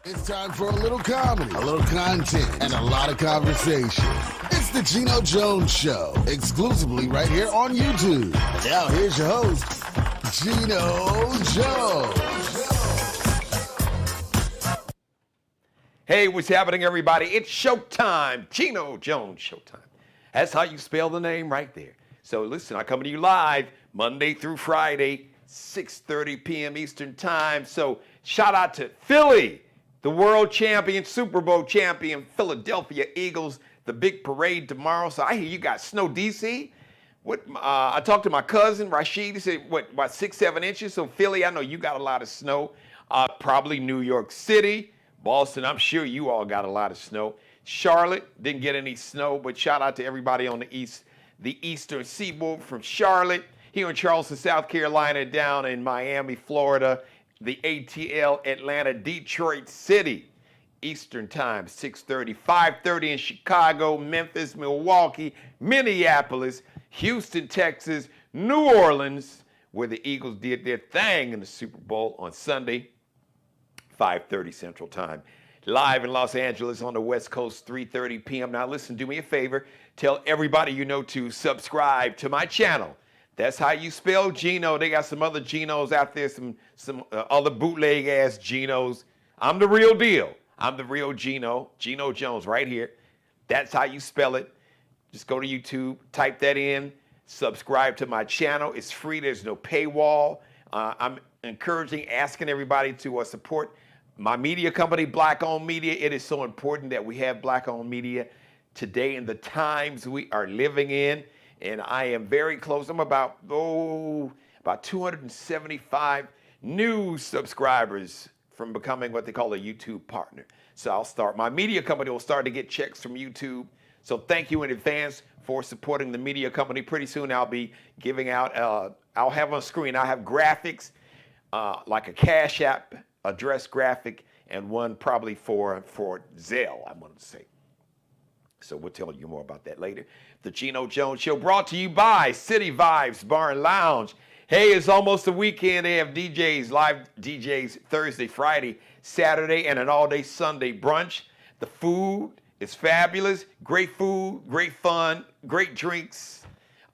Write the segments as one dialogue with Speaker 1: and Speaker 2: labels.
Speaker 1: It's time for a little comedy, a little content, and a lot of conversation. It's the Geno Jones Show, exclusively right here on YouTube. And now here's your host, Geno Jones.
Speaker 2: Hey, what's happening, everybody? It's showtime. Geno Jones Showtime. That's how you spell the name right there. So listen, I come to you live Monday through Friday, 6:30 p.m. Eastern Time. So shout out to Philly, the world champion, Super Bowl champion, Philadelphia Eagles, the big parade tomorrow. So I hear you got snow, DC. I talked to my cousin, Rashid. He said, about 6-7 inches? So Philly, I know you got a lot of snow. Probably New York City, Boston, I'm sure you all got a lot of snow. Charlotte, didn't get any snow, but shout out to everybody on the eastern seaboard from Charlotte, here in Charleston, South Carolina, down in Miami, Florida, the ATL, Atlanta, Detroit City, Eastern Time, 6:30, 5:30 in Chicago, Memphis, Milwaukee, Minneapolis, Houston, Texas, New Orleans, where the Eagles did their thing in the Super Bowl on Sunday, 5:30 Central Time. Live in Los Angeles on the West Coast, 3:30 p.m. Now listen, do me a favor. Tell everybody you know to subscribe to my channel. That's how you spell Geno. They got some other Genos out there, some other bootleg-ass Genos. I'm the real deal. I'm the real Geno, Geno Jones right here. That's how you spell it. Just go to YouTube, type that in, subscribe to my channel. It's free. There's no paywall. I'm asking everybody to support my media company, Black-Owned Media. It is so important that we have Black-Owned Media today in the times we are living in. And I am very close. I'm about 275 new subscribers from becoming what they call a YouTube partner. So my media company will start to get checks from YouTube. So thank you in advance for supporting the media company. Pretty soon I'll be giving out, I'll have on screen, I'll have graphics, like a Cash App address graphic, and one probably for Zelle, I wanted to say. So we'll tell you more about that later. The Geno Jones Show brought to you by City Vibes Bar and Lounge. Hey, it's almost the weekend. They have DJs, live DJs Thursday, Friday, Saturday, and an all-day Sunday brunch. The food is fabulous. Great food, great fun, great drinks,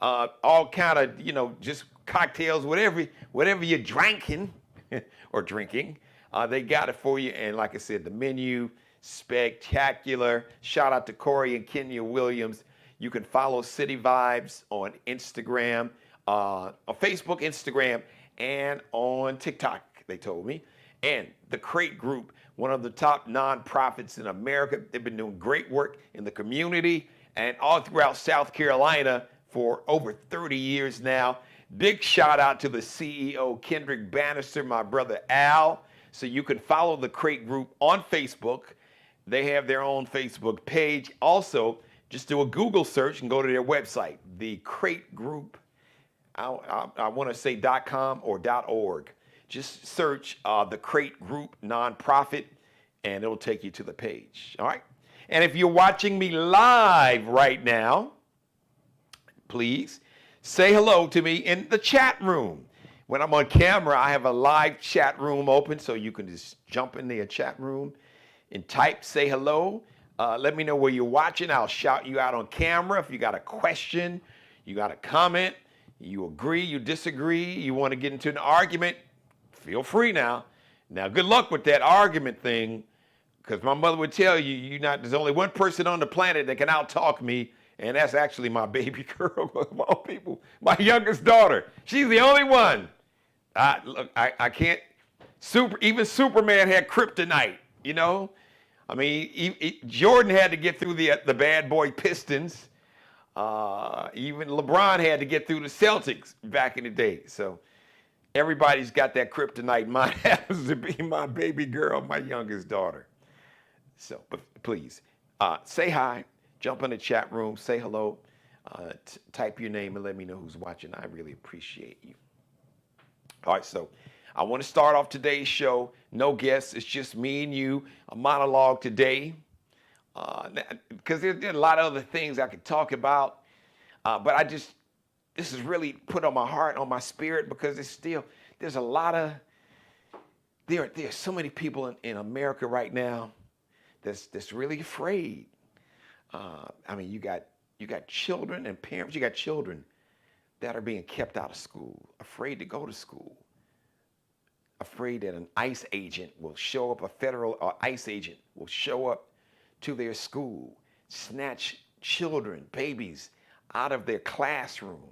Speaker 2: all kind of, just cocktails, whatever you're drinking or drinking. They got it for you. And like I said, the menu, spectacular. Shout out to Corey and Kenya Williams. You can follow City Vibes on Instagram, on Facebook, Instagram, and on TikTok, they told me. And the Crate Group, one of the top nonprofits in America. They've been doing great work in the community and all throughout South Carolina for over 30 years now. Big shout out to the CEO, Kendrick Bannister, my brother Al. So you can follow the Crate Group on Facebook. They have their own Facebook page. Also, just do a Google search and go to their website, the Crate Group. I want to say .com or .org. Just search the Crate Group nonprofit, and it'll take you to the page. All right. And if you're watching me live right now, please say hello to me in the chat room. When I'm on camera, I have a live chat room open, so you can just jump in the chat room and type, say hello. Let me know where you're watching. I'll shout you out on camera. If you got a question, you got a comment, you agree, you disagree, you want to get into an argument, feel free now. Now, good luck with that argument thing, because my mother would tell you, there's only one person on the planet that can out-talk me, and that's actually my baby girl of all people, my youngest daughter. She's the only one. I can't. Even Superman had kryptonite, I mean, Jordan had to get through the bad boy Pistons. Even LeBron had to get through the Celtics back in the day. So everybody's got that kryptonite. Mine happens to be my baby girl, my youngest daughter. So, but please, say hi, jump in the chat room, say hello, type your name and let me know who's watching. I really appreciate you. All right, so I want to start off today's show. No guests, it's just me and you, a monologue today. Because there's a lot of other things I could talk about. But this is really put on my heart, on my spirit, because there's a lot of there are so many people in America right now that's really afraid. I mean, you got children and parents. You got children that are being kept out of school, afraid to go to school, afraid that an ICE agent will show up, a federal or ICE agent will show up to their school, snatch children, babies out of their classroom,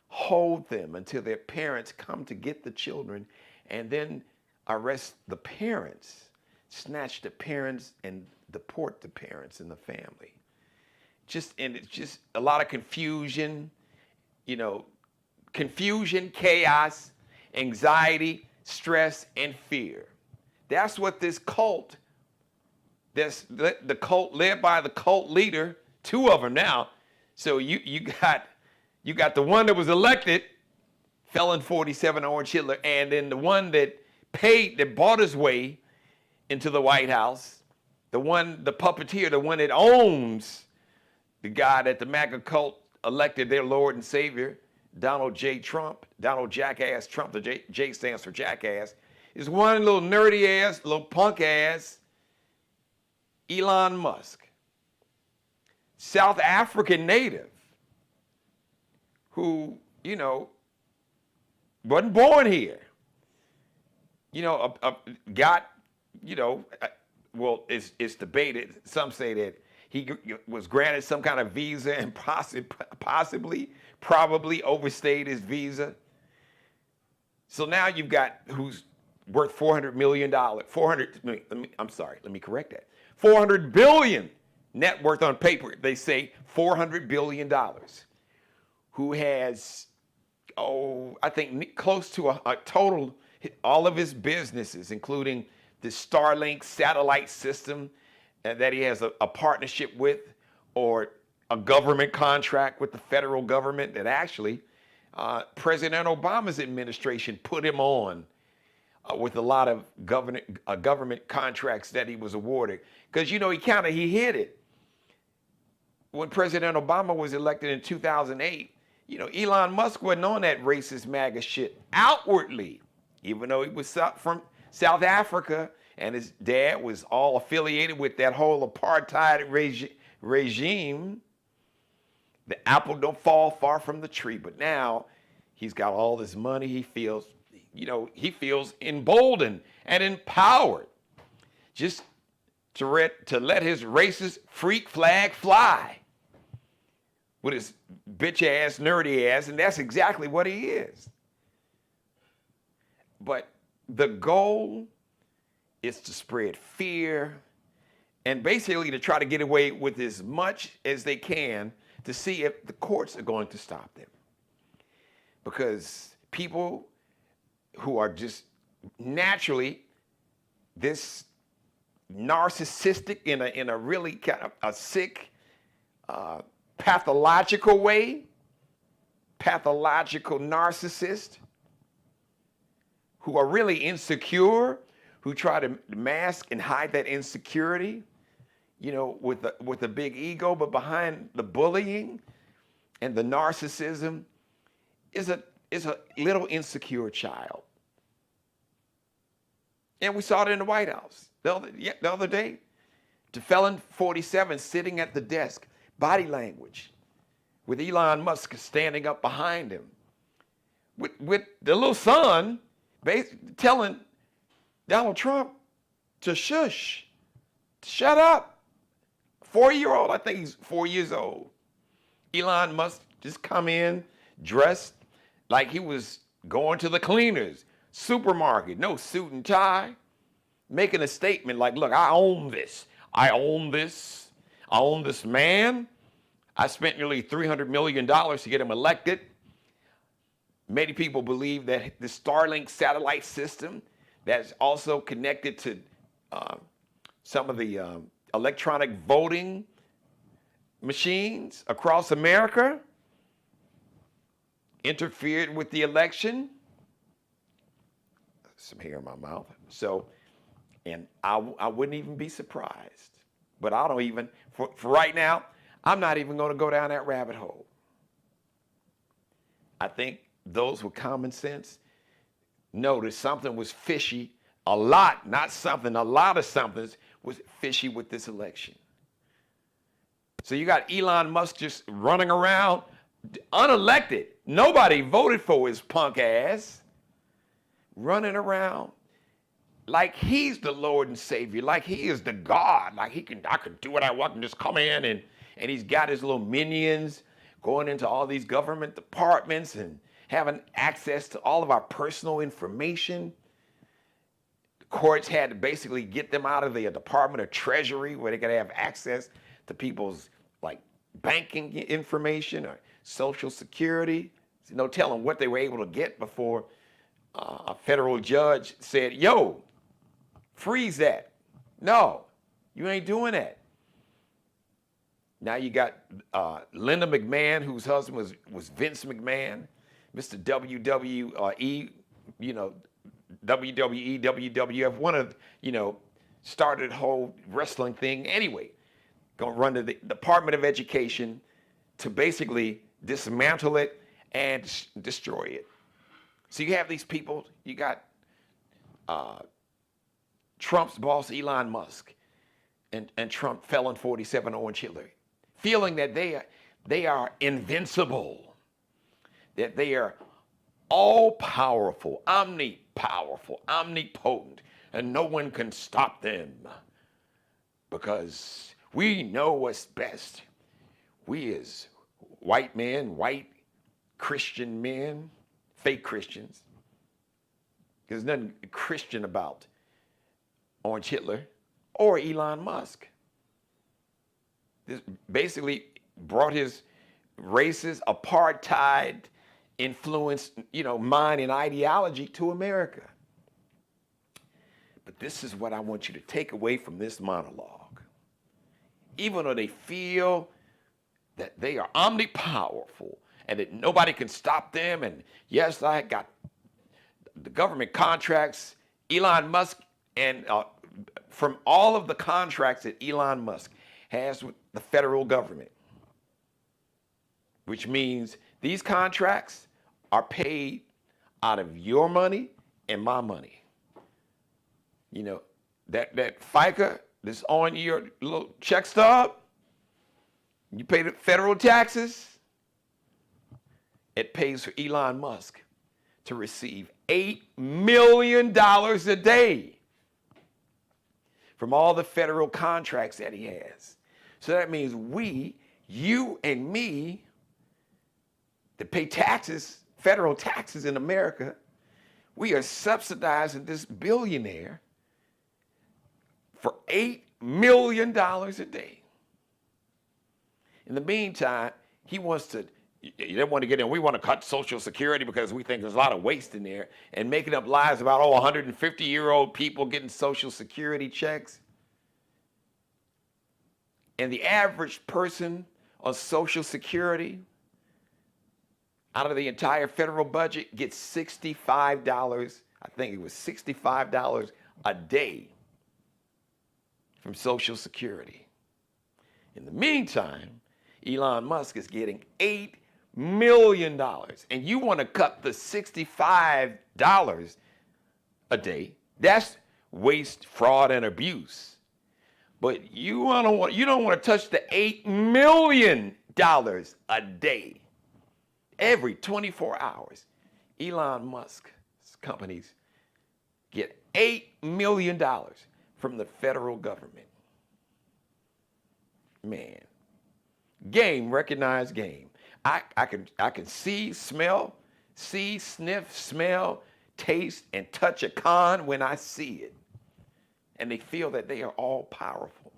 Speaker 2: hold them until their parents come to get the children, and then arrest the parents, snatch the parents and deport the parents and the family. It's just a lot of confusion, confusion, chaos, anxiety, stress, and fear. That's what this cult, the cult led by the cult leader, two of them now. So you got the one that was elected, Felon 47 Orange Hitler, and then the one that bought his way into the White House, the puppeteer, the one that owns the guy that the MAGA cult elected their Lord and Savior, Donald Jackass Trump, the J stands for jackass, is one little nerdy ass, little punk ass, Elon Musk, South African native, who, wasn't born here. It's debated. Some say that he was granted some kind of visa and probably overstayed his visa. So now you've got who's worth $400 million, let me correct that. 400 billion net worth on paper. They say $400 billion. Who has, I think close to a total, all of his businesses, including the Starlink satellite system that he has a partnership with, or a government contract with the federal government that actually President Obama's administration put him on with a lot of government contracts that he was awarded. Because, he hid it. When President Obama was elected in 2008, Elon Musk wasn't on that racist MAGA shit outwardly, even though he was from South Africa and his dad was all affiliated with that whole apartheid regime. The apple don't fall far from the tree. But now he's got all this money. He feels emboldened and empowered just to let his racist freak flag fly with his bitch ass, nerdy ass, and that's exactly what he is. But the goal is to spread fear and basically to try to get away with as much as they can to see if the courts are going to stop them. Because people who are just naturally this narcissistic in a really kind of a sick, pathological way, pathological narcissist, who are really insecure, who try to mask and hide that insecurity, with a big ego, but behind the bullying and the narcissism is a little insecure child. And we saw it in the White House the other day. To Felon 47 sitting at the desk, body language, with Elon Musk standing up behind him, with the little son telling Donald Trump to shush, shut up. 4-year-old, I think he's 4 years old. Elon Musk just come in dressed like he was going to the cleaners, supermarket, no suit and tie, making a statement like, look, I own this. I own this. I own this man. I spent nearly $300 million to get him elected. Many people believe that the Starlink satellite system that's also connected to some of the electronic voting machines across America interfered with the election. Some hair in my mouth. So, and I wouldn't even be surprised. But I don't even, for right now, I'm not even going to go down that rabbit hole. I think those with common sense noticed something was fishy a lot, not something, a lot of somethings was fishy with this election. So you got Elon Musk just running around, unelected. Nobody voted for his punk ass. Running around like he's the Lord and Savior, like he is the God, like I can do what I want and just come in and he's got his little minions going into all these government departments and having access to all of our personal information. The courts had to basically get them out of the Department of Treasury where they could have access to people's like banking information or Social Security. There's no telling what they were able to get before a federal judge said, yo, freeze that. No, you ain't doing that. Now you got Linda McMahon, whose husband was Vince McMahon, Mr. WWE, WWE, WWF, one of, started the whole wrestling thing anyway. Going to run to the Department of Education to basically dismantle it and destroy it. So you have these people, you got Trump's boss, Elon Musk, and Trump felon 47 Orange Hitler, feeling that they are invincible, that they are all-powerful, omnipotent, and no one can stop them because we know what's best. We as white men, white Christian men, fake Christians, there's nothing Christian about Orange Hitler or Elon Musk. This basically brought his racist, apartheid influenced, mind and ideology to America. But this is what I want you to take away from this monologue. Even though they feel that they are omnipowerful and that nobody can stop them, and yes, I got the government contracts, Elon Musk, and from all of the contracts that Elon Musk has with the federal government, which means these contracts are paid out of your money and my money. That FICA that's on your little check stub, you pay the federal taxes, it pays for Elon Musk to receive $8 million a day from all the federal contracts that he has. So that means we, you and me, that pay taxes, federal taxes in America, we are subsidizing this billionaire for $8 million a day. In the meantime, he wants to, they want to get in, we want to cut Social Security because we think there's a lot of waste in there, and making up lies about, 150-year-old people getting Social Security checks. And the average person on Social Security, out of the entire federal budget, gets $65, I think it was $65 a day from Social Security. In the meantime, Elon Musk is getting $8 million. And you want to cut the $65 a day. That's waste, fraud, and abuse. But you don't want to touch the $8 million a day. Every 24 hours, Elon Musk's companies get $8 million from the federal government. Man, game, recognized game. I can see, smell, sniff, smell, taste, and touch a con when I see it. And they feel that they are all powerful.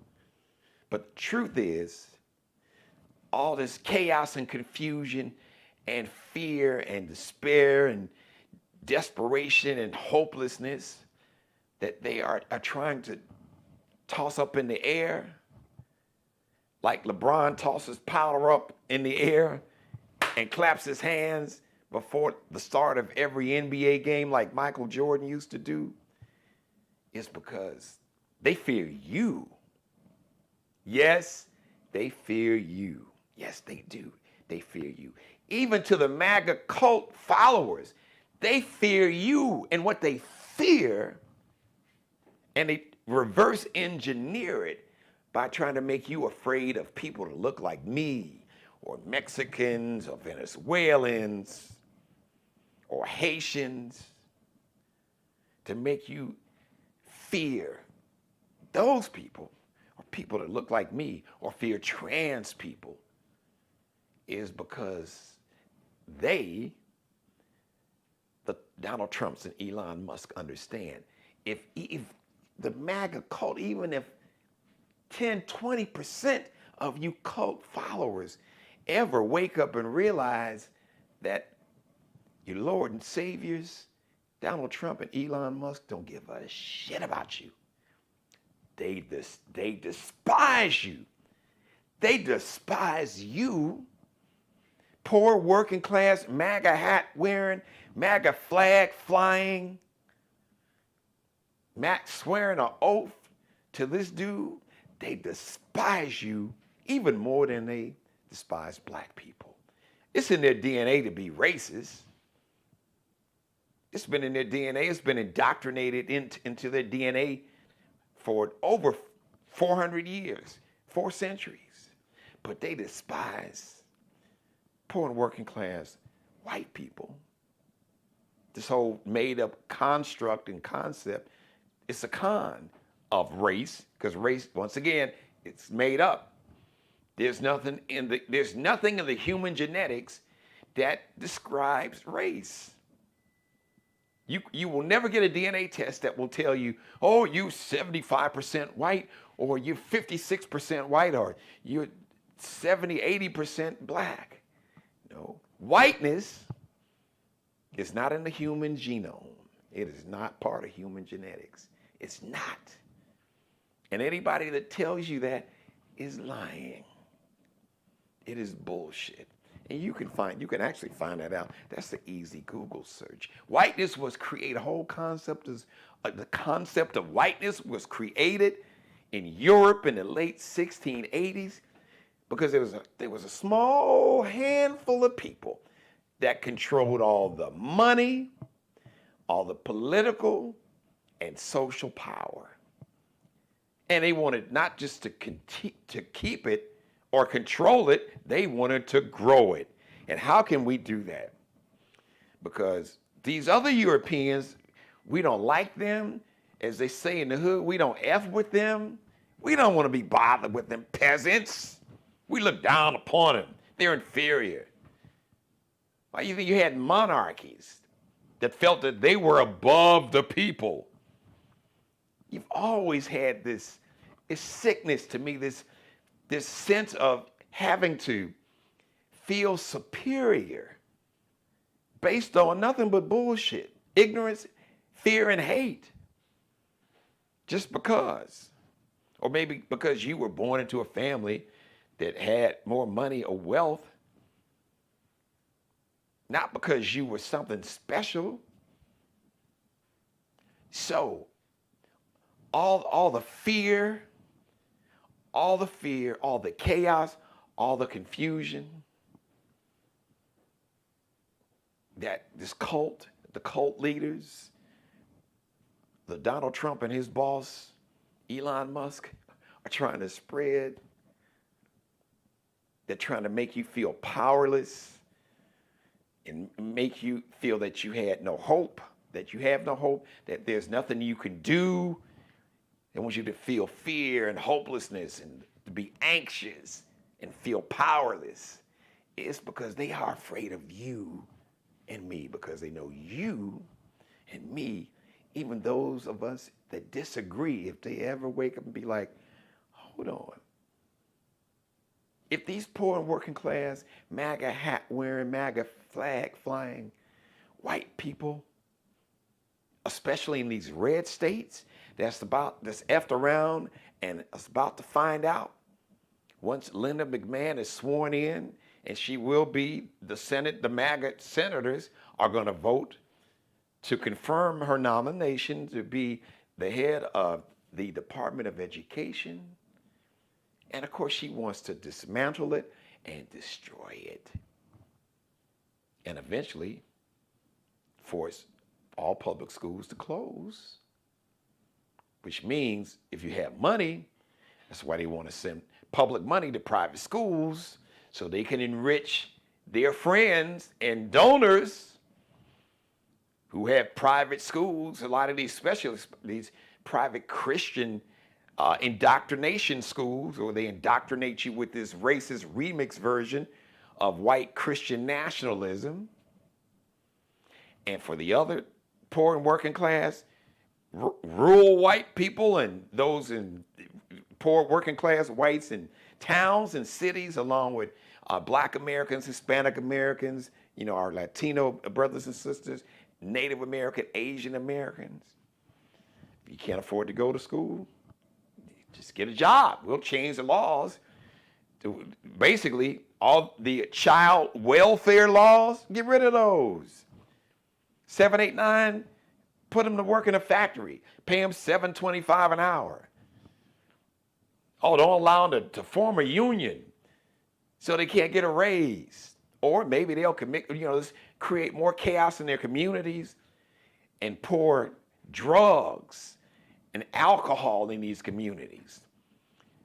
Speaker 2: But the truth is, all this chaos and confusion and fear and despair and desperation and hopelessness that they are trying to toss up in the air, like LeBron tosses powder up in the air and claps his hands before the start of every NBA game like Michael Jordan used to do, is because they fear you. Yes, they fear you. Yes, they do. They fear you. Even to the MAGA cult followers, they fear you. And what they fear And they reverse engineer it by trying to make you afraid of people that look like me, or Mexicans, or Venezuelans, or Haitians, to make you fear those people, or people that look like me, or fear trans people, is because the Donald Trumps and Elon Musk understand, if the MAGA cult, even if 10, 20% of you cult followers ever wake up and realize that your Lord and Saviors, Donald Trump and Elon Musk, don't give a shit about you. They despise you. They despise you, poor working class, MAGA hat wearing, MAGA flag flying, Max swearing an oath to this dude. They despise you even more than they despise black people. It's in their DNA to be racist. It's been in their DNA. It's been indoctrinated into their DNA for over 400 years, 4 centuries. But they despise poor and working class white people. This whole made up construct and concept, it's a con of race, because race, once again, it's made up. There's nothing in the human genetics that describes race. You will never get a DNA test that will tell you, oh, you 75% white, or you're 56% white, or you're 70, 80% black. No. Whiteness is not in the human genome. It is not part of human genetics. It's not. And anybody that tells you that is lying. It is bullshit. And you can actually find that out. That's the easy Google search. Whiteness was created, the whole concept is, the concept of whiteness was created in Europe in the late 1680s because there was a small handful of people that controlled all the money, all the political and social power. And they wanted not just to keep it or control it, they wanted to grow it. And how can we do that? Because these other Europeans, we don't like them. As they say in the hood, we don't F with them. We don't want to be bothered with them peasants. We look down upon them. They're inferior. Why you think you had monarchies that felt that they were above the people? You've always had this sickness to me, this sense of having to feel superior based on nothing but bullshit, ignorance, fear, and hate. Just because. Or maybe because you were born into a family that had more money or wealth. Not because you were something special. So, all the fear, all the chaos, all the confusion that the cult leaders, the Donald Trump and his boss, Elon Musk, are trying to spread. They're trying to make you feel powerless and make you feel that you had no hope, that you have no hope, that there's nothing you can do. They want you to feel fear and hopelessness and to be anxious and feel powerless. It's because they are afraid of you and me, because they know you and me, even those of us that disagree, if they ever wake up and be like, hold on. If these poor and working class, MAGA hat wearing, MAGA flag flying white people, especially in these red states, that's effed around and is about to find out, once Linda McMahon is sworn in, and she will be the MAGA senators are going to vote to confirm her nomination to be the head of the Department of Education. And of course, she wants to dismantle it and destroy it. And eventually force all public schools to close. which means if you have money, that's why they want to send public money to private schools so they can enrich their friends and donors who have private schools. A lot of these specialists, these private Christian indoctrination schools, or they indoctrinate you with this racist remix version of white Christian nationalism. And for the other poor and working class, rural white people and those in poor working class whites in towns and cities, along with Black Americans, Hispanic Americans, our Latino brothers and sisters, Native American, Asian Americans. If you can't afford to go to school, just get a job. We'll change the laws to basically all the child welfare laws, get rid of those. 789, put them to work in a factory, pay them $7.25 an hour. Oh, don't allow them to form a union so they can't get a raise. Or maybe they'll create more chaos in their communities and pour drugs and alcohol in these communities.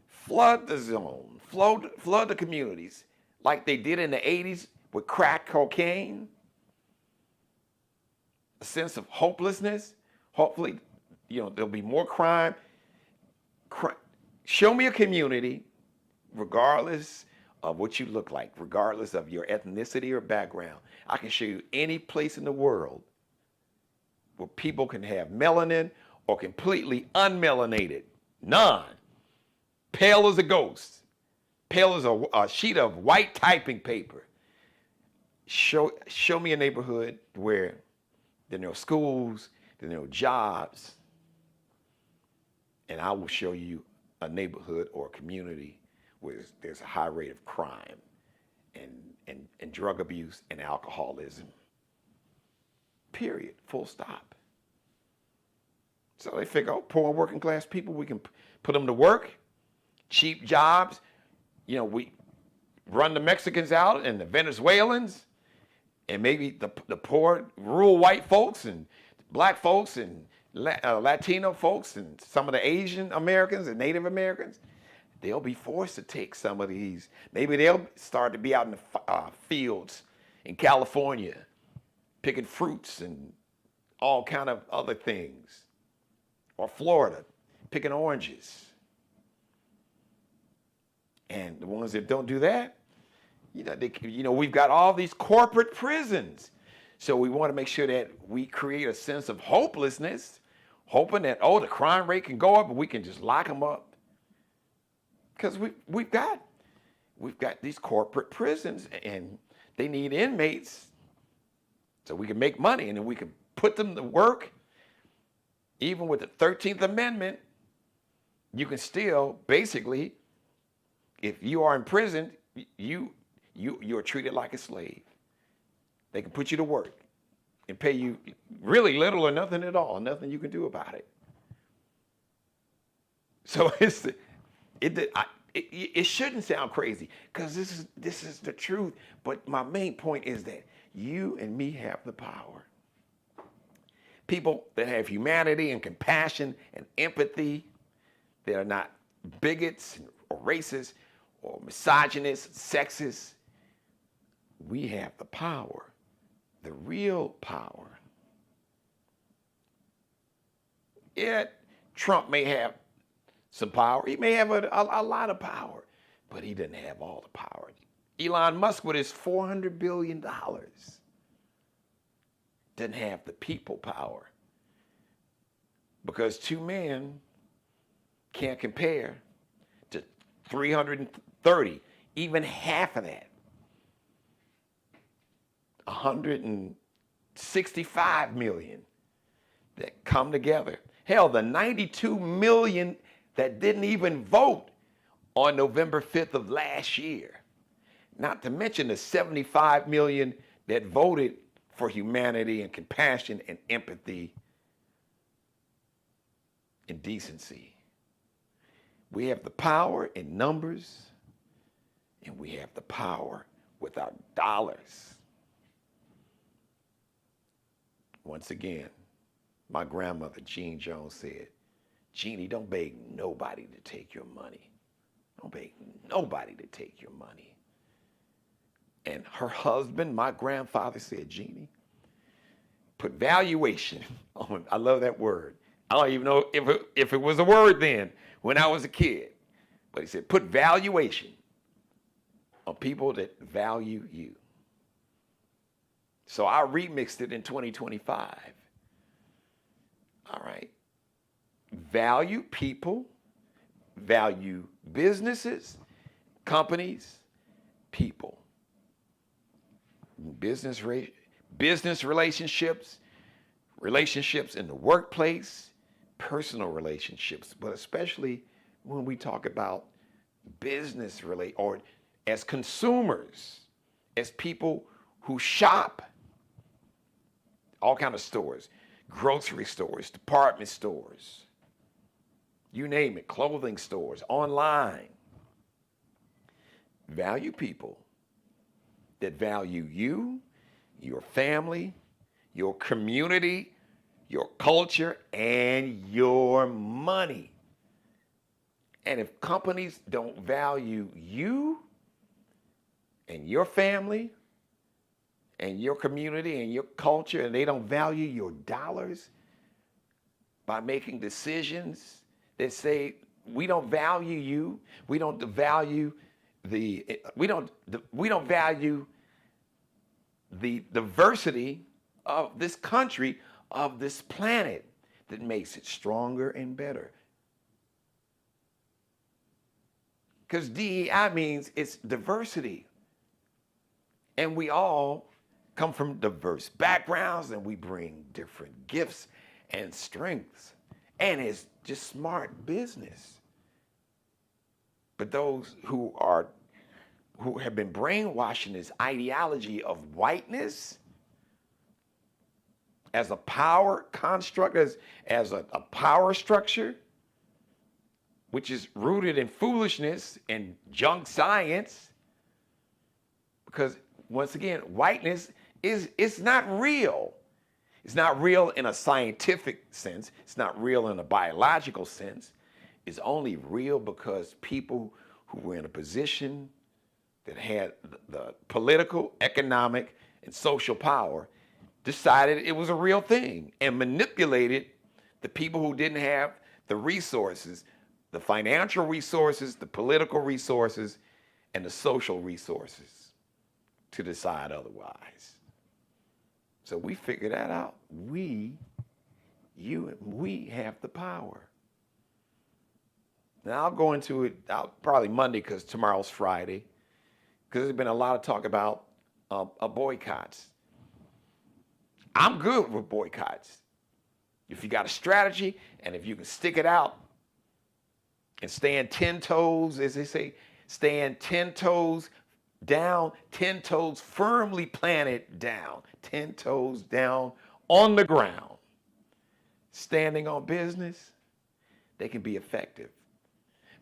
Speaker 2: Flood the zone, flood the communities like they did in the 80s with crack cocaine. A sense of hopelessness. Hopefully, there'll be more crime. Show me a community, regardless of what you look like, regardless of your ethnicity or background. I can show you any place in the world where people can have melanin or completely unmelanated. None. Pale as a ghost. Pale as a sheet of white typing paper. Show me a neighborhood where there are no schools, there are no jobs, and I will show you a neighborhood or a community where there's a high rate of crime and drug abuse and alcoholism. Period. Full stop. So they figure, poor and working class people, we can put them to work, cheap jobs. We run the Mexicans out and the Venezuelans and maybe the poor rural white folks and Black folks and Latino folks and some of the Asian Americans and Native Americans. They'll be forced to take some of these. Maybe they'll start to be out in the fields in California, picking fruits and all kind of other things. Or Florida, picking oranges. And the ones that don't do that, we've got all these corporate prisons. So we want to make sure that we create a sense of hopelessness, hoping that, the crime rate can go up and we can just lock them up. Because we've got these corporate prisons and they need inmates so we can make money and then we can put them to work. Even with the 13th Amendment, you can still basically, if you are in prison, you are treated like a slave. They can put you to work and pay you really little or nothing at all, nothing you can do about it. So it shouldn't sound crazy because this is the truth. But my main point is that you and me have the power. People that have humanity and compassion and empathy, that are not bigots or racists or misogynists, sexist. We have the power, the real power. Yet Trump may have some power. He may have a lot of power, but he doesn't have all the power. Elon Musk with his $400 billion doesn't have the people power, because two men can't compare to 330, even half of that. 165 million that come together. Hell, the 92 million that didn't even vote on November 5th of last year. Not to mention the 75 million that voted for humanity and compassion and empathy and decency. We have the power in numbers, and we have the power with our dollars. Once again, my grandmother, Jean Jones, said, Jeannie, don't beg nobody to take your money. Don't beg nobody to take your money. And her husband, my grandfather, said, Jeannie, put valuation on, I love that word. I don't even know if it was a word then when I was a kid. But he said, put valuation on people that value you. So I remixed it in 2025. All right. Value people, value businesses, companies, people. Business relationships, relationships in the workplace, personal relationships, but especially when we talk about business or as consumers, as people who shop, all kind of stores, grocery stores, department stores, you name it, clothing stores, online. Value people that value you, your family, your community, your culture, and your money. And if companies don't value you and your family and your community and your culture, and they don't value your dollars by making decisions that say, we don't value you, we don't value we don't value the diversity of this country, of this planet, that makes it stronger and better. Because DEI means it's diversity. And we all come from diverse backgrounds, and we bring different gifts and strengths. And it's just smart business. But those who have been brainwashed in this ideology of whiteness as a power construct, as a power structure, which is rooted in foolishness and junk science, because once again, whiteness it's not real. It's not real in a scientific sense. It's not real in a biological sense. It's only real because people who were in a position that had the political, economic, and social power decided it was a real thing and manipulated the people who didn't have the resources, the financial resources, the political resources, and the social resources to decide otherwise. So we figured that out. You and we have the power. Now I'll go into it probably Monday, because tomorrow's Friday, because there's been a lot of talk about boycotts. I'm good with boycotts. If you got a strategy, and if you can stick it out and stand 10 toes, as they say, stand 10 toes down, 10 toes firmly planted down, 10 toes down on the ground, standing on business, they can be effective.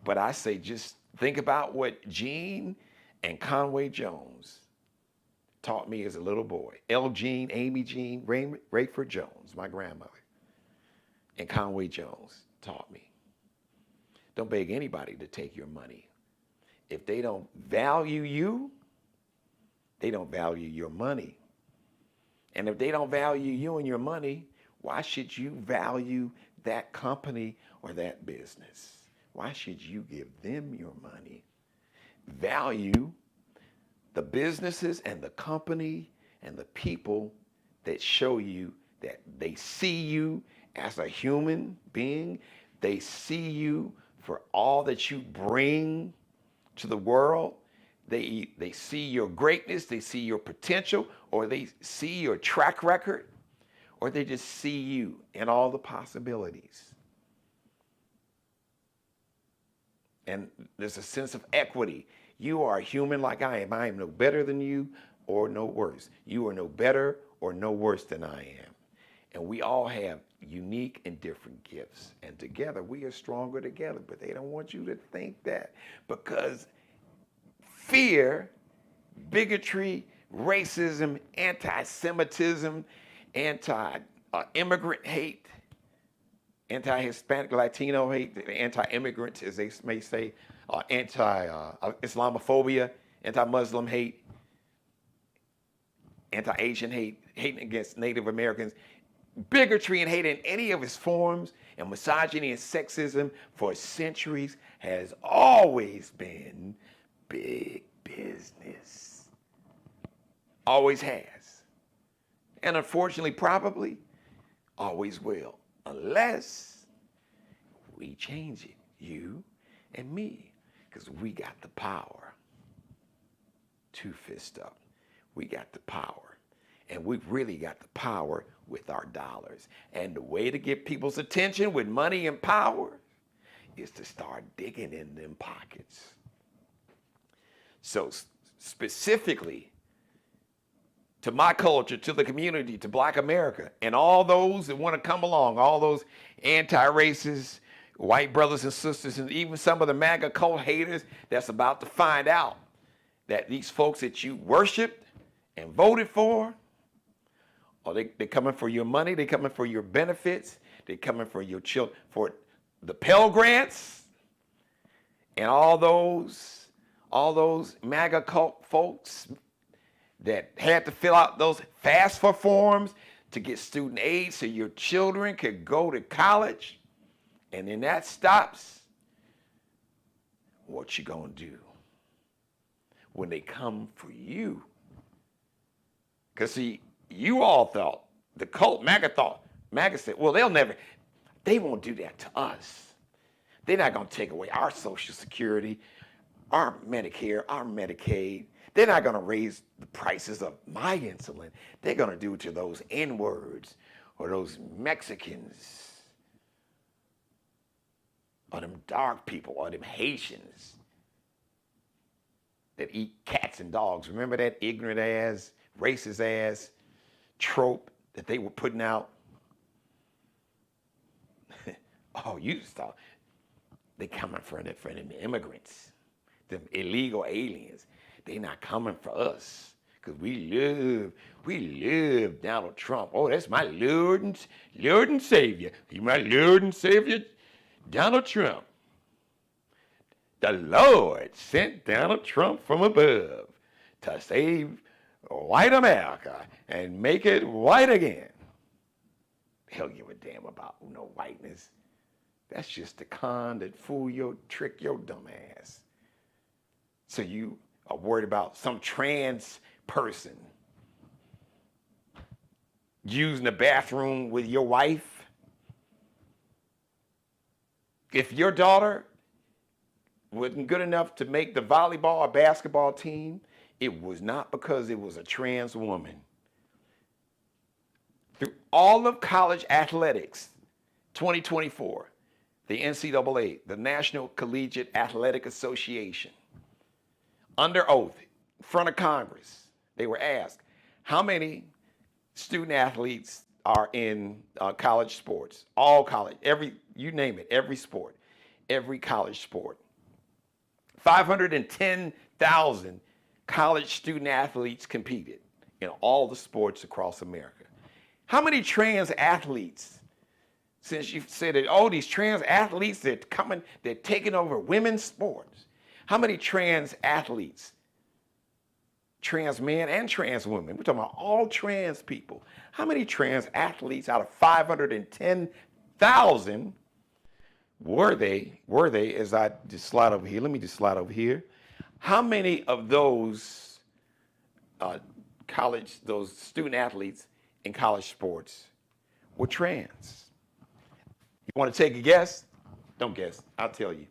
Speaker 2: But I say just think about what Gene and Conway Jones taught me as a little boy. L. Jean, Amy Jean, Rayford Jones, my grandmother, and Conway Jones taught me. Don't beg anybody to take your money. If they don't value you, they don't value your money. And if they don't value you and your money, why should you value that company or that business? Why should you give them your money? Value the businesses and the company and the people that show you that they see you as a human being. They see you for all that you bring to the world. They see your greatness, they see your potential, or they see your track record, or they just see you and all the possibilities. And there's a sense of equity. You are a human like I am. I am no better than you or no worse. You are no better or no worse than I am. And we all have unique and different gifts. And together, we are stronger together. But they don't want you to think that, because fear, bigotry, racism, anti-Semitism, anti-immigrant hate anti-Hispanic, Latino hate, anti-immigrant, as they may say, anti-Islamophobia, anti-Muslim hate, anti-Asian hate, hating against Native Americans, bigotry and hate in any of its forms, and misogyny and sexism for centuries has always been big business. Always has. And unfortunately, probably always will, unless we change it, you and me, because we got the power. Two fists up. We got the power. And we've really got the power with our dollars. And the way to get people's attention with money and power is to start digging in them pockets. So specifically to my culture, to the community, to Black America, and all those that want to come along, all those anti-racist white brothers and sisters, and even some of the MAGA cult haters that's about to find out that these folks that you worshiped and voted for, or they're coming for your money, they're coming for your benefits, they're coming for your children, for the Pell Grants, and all those MAGA cult folks that had to fill out those FAFSA forms to get student aid so your children could go to college, and then that stops. What you gonna do when they come for you? Because see, you all thought, the cult, MAGA said, well, they won't do that to us. They're not gonna take away our Social Security, our Medicare, our Medicaid. They're not gonna raise the prices of my insulin. They're gonna do it to those N-words or those Mexicans or them dark people or them Haitians that eat cats and dogs. Remember that ignorant ass, racist ass trope that they were putting out? Oh, you just thought they coming for them immigrants, them illegal aliens. They not coming for us because we love Donald Trump. Oh, that's my Lord and Savior. He's my Lord and Savior, Donald Trump. The Lord sent Donald Trump from above to save white America and make it white again. He'll give a damn about no whiteness. That's just the con that trick your dumb ass. So you are worried about some trans person using the bathroom with your wife? If your daughter wasn't good enough to make the volleyball or basketball team, it was not because it was a trans woman. Through all of college athletics, 2024, the NCAA, the National Collegiate Athletic Association, under oath, in front of Congress, they were asked, how many student athletes are in college sports? All college, you name it, every sport, every college sport. 510,000 college student athletes competed in all the sports across America. How many trans athletes, since you've said that, these trans athletes, they're taking over women's sports. How many trans athletes, trans men and trans women, we're talking about all trans people, how many trans athletes out of 510,000 were they, as I just slide over here, let me just slide over here, how many of those those student athletes in college sports were trans? You want to take a guess? Don't guess, I'll tell you.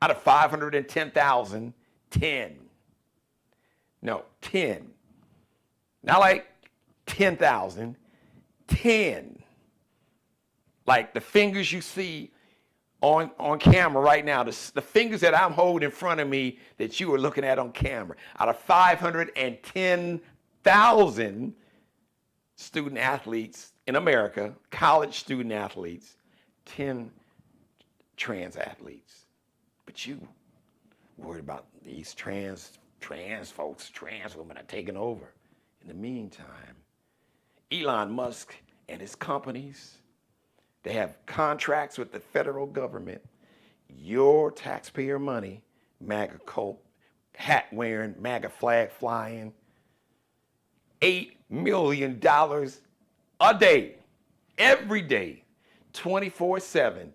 Speaker 2: Out of 510,000, 10. No, 10. Not like 10,000, 10. Like the fingers you see on camera right now, the fingers that I'm holding in front of me that you are looking at on camera. Out of 510,000 student athletes in America, college student athletes, 10 trans athletes. But you worried about these trans folks, trans women are taking over. In the meantime, Elon Musk and his companies They have contracts with the federal government. Your taxpayer money, MAGA cult, hat wearing, MAGA flag flying, $8 million a day, every day, 24/7.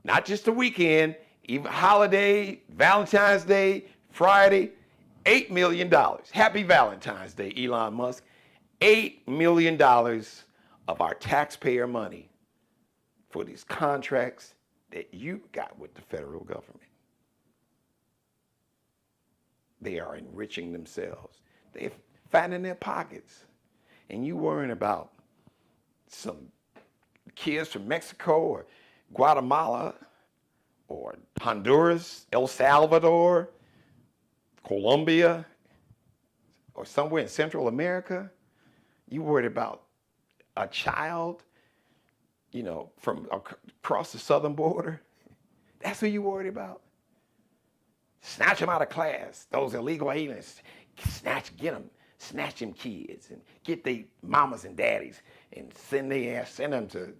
Speaker 2: Not just the weekend, even holiday, Valentine's Day, Friday, $8 million. Happy Valentine's Day, Elon Musk. $8 million of our taxpayer money for these contracts that you got with the federal government. They are enriching themselves. They're fattening their pockets. And you worrying about some kids from Mexico or Guatemala or Honduras, El Salvador, Colombia, or somewhere in Central America. You worried about a child, from across the southern border. That's who you worried about. Snatch them out of class. Those illegal aliens, get them, snatch them kids and get their mamas and daddies and send them to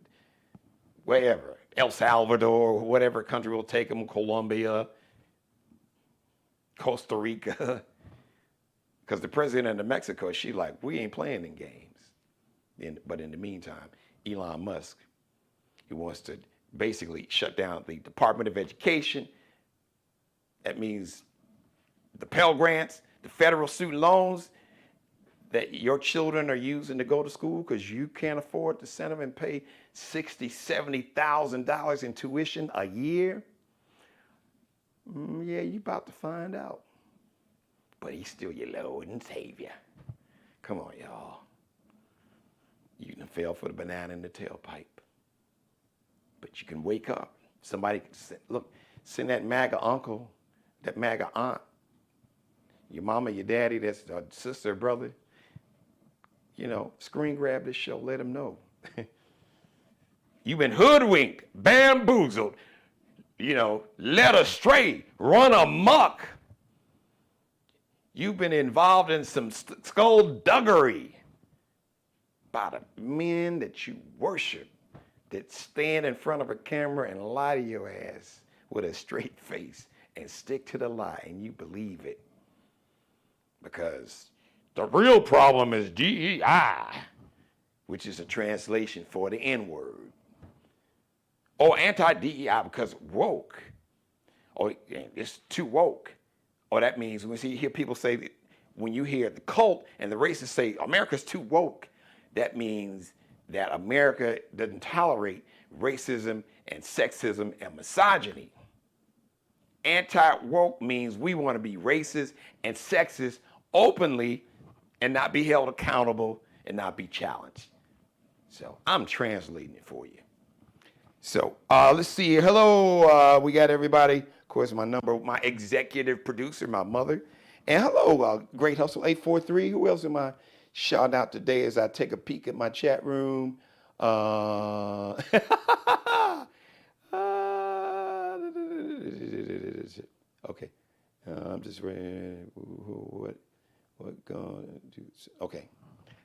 Speaker 2: wherever, El Salvador, whatever country will take them, Colombia, Costa Rica. Because the president of Mexico, she like, we ain't playing in games. But in the meantime, Elon Musk, he wants to basically shut down the Department of Education. That means the Pell Grants, the federal student loans that your children are using to go to school because you can't afford to send them and pay $60,000, $70,000 in tuition a year. Yeah, you about to find out. But he's still your Lord and Savior. Come on, y'all. You done fell for the banana in the tailpipe. But you can wake up. Somebody can send that MAGA uncle, that MAGA aunt, your mama, your daddy, that's a sister, brother, screen grab this show, let them know. You've been hoodwinked, bamboozled, led astray, run amok. You've been involved in some skullduggery by the men that you worship, that stand in front of a camera and lie to your ass with a straight face and stick to the lie and you believe it. Because the real problem is DEI, which is a translation for the N-word. Or anti-DEI because woke. Or it's too woke. Or that means when you hear people say that, when you hear the cult and the racists say America's too woke, that means that America doesn't tolerate racism and sexism and misogyny. Anti-woke means we want to be racist and sexist openly and not be held accountable and not be challenged. So I'm translating it for you. So let's see here. Hello, we got everybody. Of course, my executive producer, my mother. And hello, Great Hustle 843. Who else am I shouting out today as I take a peek at my chat room? Okay. I'm just reading. What gonna do? Okay.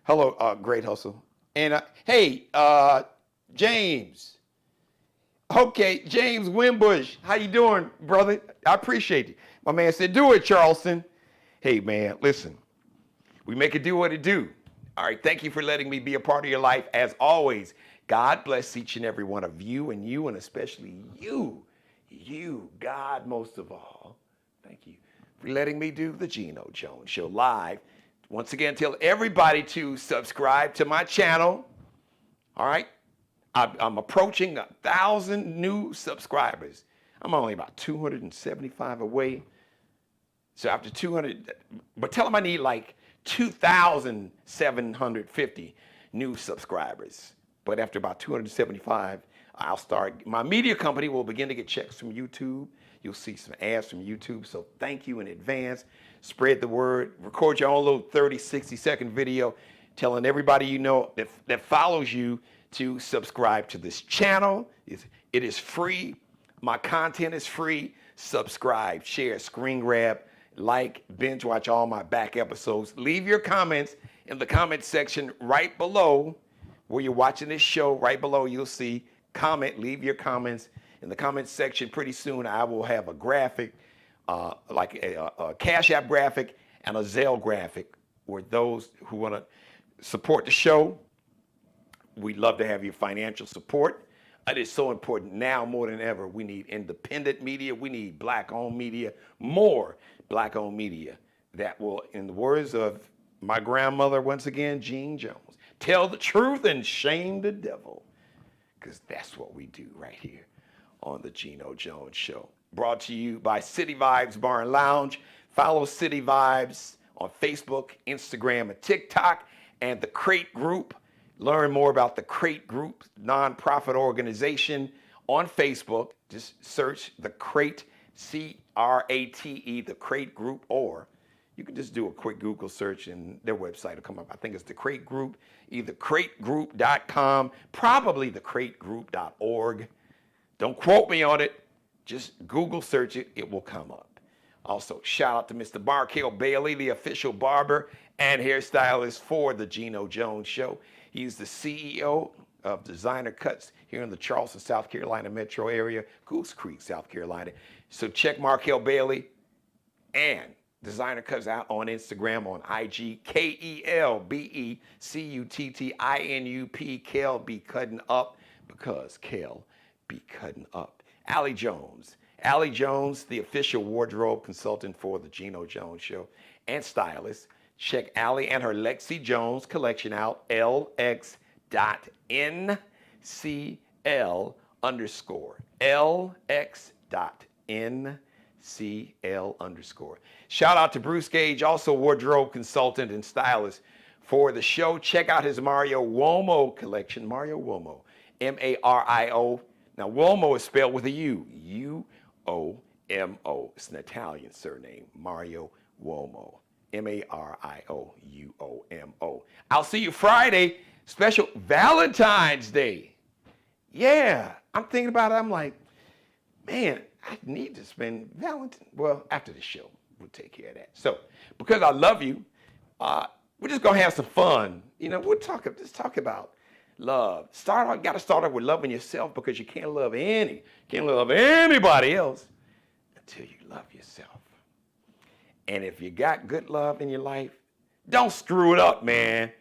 Speaker 2: Hello, Great Hustle. And hey, James. Okay, James Wimbush, how you doing, brother? I appreciate it. My man said, do it, Charleston. Hey, man, listen, we make it do what it do. All right, thank you for letting me be a part of your life. As always, God bless each and every one of you, and especially you, God most of all. Thank you for letting me do the Geno Jones Show live. Once again, tell everybody to subscribe to my channel, all right? I'm approaching 1,000 new subscribers. I'm only about 275 away. So after 200, but tell them I need like 2,750 new subscribers. But after about 275, I'll start, my media company will begin to get checks from YouTube. You'll see some ads from YouTube. So thank you in advance. Spread the word. Record your own little 30, 60-second video telling everybody you know that follows you to subscribe to this channel. It is free. My content is free. Subscribe, share, screen grab, like, binge watch all my back episodes. Leave your comments in the comment section right below where you're watching this show. Right below, you'll see comment, leave your comments in the comment section. Pretty soon I will have a graphic, like a Cash App graphic and a Zelle graphic, where those who want to support the show, we'd love to have your financial support. It is so important now more than ever. We need independent media. We need black-owned media, more black-owned media that will, in the words of my grandmother, once again, Gene Jones, tell the truth and shame the devil, because that's what we do right here on the Geno Jones Show. Brought to you by City Vibes Bar and Lounge. Follow City Vibes on Facebook, Instagram, and TikTok, and the Crate Group. Learn more about the Crate Group, nonprofit organization, on Facebook. Just search the Crate, C-R-A-T-E, the Crate Group, or you can just do a quick Google search and their website will come up. I think it's the Crate Group, either crategroup.com, probably thecrategroup.org. Don't quote me on it. Just Google search it. It will come up. Also, shout out to Mr. Markel Bailey, the official barber and hairstylist for the Geno Jones Show. He's the CEO of Designer Cuts here in the Charleston, South Carolina metro area, Goose Creek, South Carolina. So check Markel Bailey and Designer Cuts out on Instagram, on IG, KELBECUTTINUP, Kel be cutting up, because Kel be cutting up. Allie Jones, the official wardrobe consultant for the Geno Jones Show and stylist. Check Allie and her Lexi Jones collection out, lx.ncl_. lx.ncl_. Shout out to Bruce Gage, also wardrobe consultant and stylist for the show. Check out his Mario Uomo collection. Mario Uomo, M-A-R-I-O. Now, Uomo is spelled with a U, U-O-M-O. It's an Italian surname, Mario Uomo, M-A-R-I-O-U-O-M-O. I'll see you Friday, special Valentine's Day. Yeah, I'm thinking about it. I'm like, man, I need to spend Valentine's. Well, after the show, we'll take care of that. So, because I love you, we're just gonna have some fun. You know, just talk about love. Got to start off with loving yourself, because you can't love anybody else until you love yourself. And if you got good love in your life, don't screw it up, man.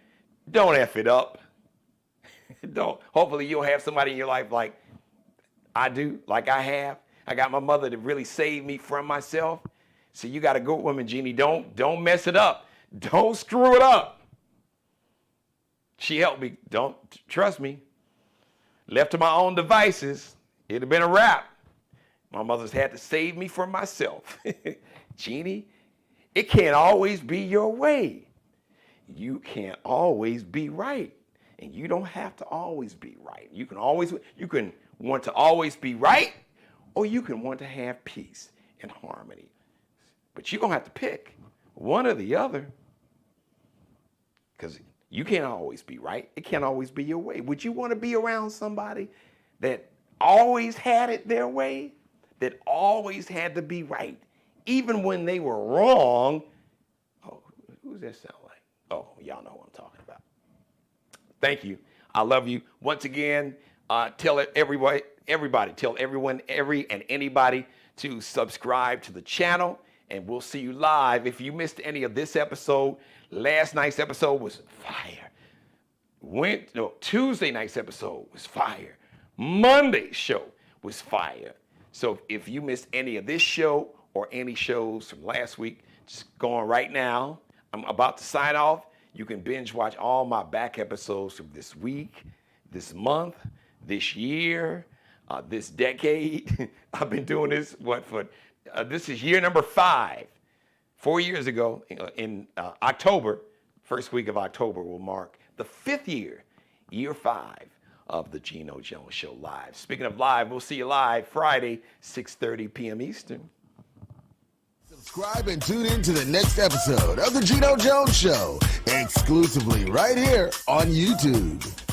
Speaker 2: Don't F it up. Hopefully you'll have somebody in your life like I do, like I have. I got my mother to really save me from myself. So you got a good woman, Jeannie. Don't mess it up. Don't screw it up. She helped me. Don't trust me. Left to my own devices, it'd have been a wrap. My mother's had to save me from myself. Jeannie, it can't always be your way. You can't always be right. And you don't have to always be right. You can want to always be right, or you can want to have peace and harmony. But you're going to have to pick one or the other, because you can't always be right. It can't always be your way. Would you want to be around somebody that always had it their way, that always had to be right, even when they were wrong? Oh, who's that sound like? Oh, y'all know who I'm talking about. Thank you. I love you. Once again, tell everybody, tell everyone, anybody to subscribe to the channel, and we'll see you live. If you missed any of this episode, last night's episode was fire. Tuesday night's episode was fire. Monday's show was fire. So if you missed any of this show or any shows from last week, just go on right now. I'm about to sign off. You can binge watch all my back episodes from this week, this month, this year, this decade. I've been doing this, this is year number 5. 4 years ago, in October, first week of October will mark the 5th year, year 5 of the Geno Jones Show live. Speaking of live, we'll see you live Friday, 6:30 p.m. Eastern.
Speaker 1: Subscribe and tune in to the next episode of the Geno Jones Show, exclusively right here on YouTube.